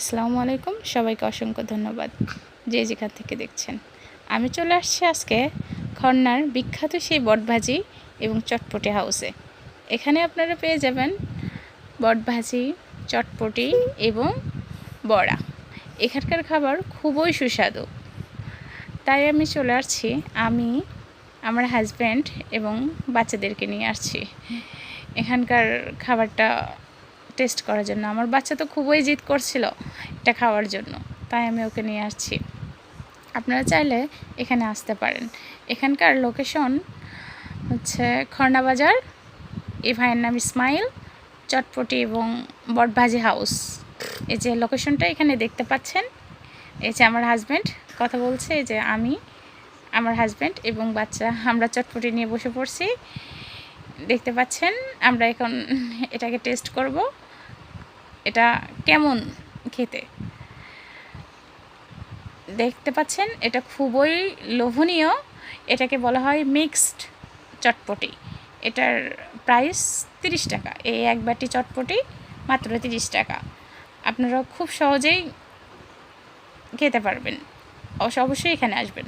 আসসালামু আলাইকুম, সবাইকে অসংখ্য ধন্যবাদ যে যেখান থেকে দেখছেন। আমি চলে আসছি আজকে খন্নার বিখ্যাত সেই বটভাজি এবং চটপটি হাউসে। এখানে আপনারা পেয়ে যাবেন বটভাজি, চটপটি এবং বড়া। এখানকার খাবার খুবই সুস্বাদু, তাই আমি চলে আসছি। আমি আমার হাজব্যান্ড এবং বাচ্চাদেরকে নিয়ে আসছি এখানকার খাবারটা টেস্ট করার জন্য। আমার বাচ্চা তো খুবই জিদ করছিল এটা খাওয়ার জন্য, তাই আমি ওকে নিয়ে আসছি। আপনারা চাইলে এখানে আসতে পারেন। এখানকার লোকেশন হচ্ছে খর্না বাজার। এই ভাইয়ের নাম ইসমাইল। চটপটি এবং বটভাজি হাউস, এই যে লোকেশনটা এখানে দেখতে পাচ্ছেন। এই যে আমার হাজব্যান্ড কথা বলছে, এই যে আমি, আমার হাজব্যান্ড এবং বাচ্চা, আমরা চটপটি নিয়ে বসে পড়ছি। দেখতে পাচ্ছেন, আমরা এখন এটাকে টেস্ট করব, এটা কেমন খেতে। দেখতে পাচ্ছেন এটা খুবই লোভনীয়। এটাকে বলা হয় মিক্সড চটপটি। এটার প্রাইস 30 টাকা। এই এক বাটি চটপটি মাত্র 30 টাকা। আপনারা খুব সহজেই খেতে পারবেন। অবশ্যই এখানে আসবেন।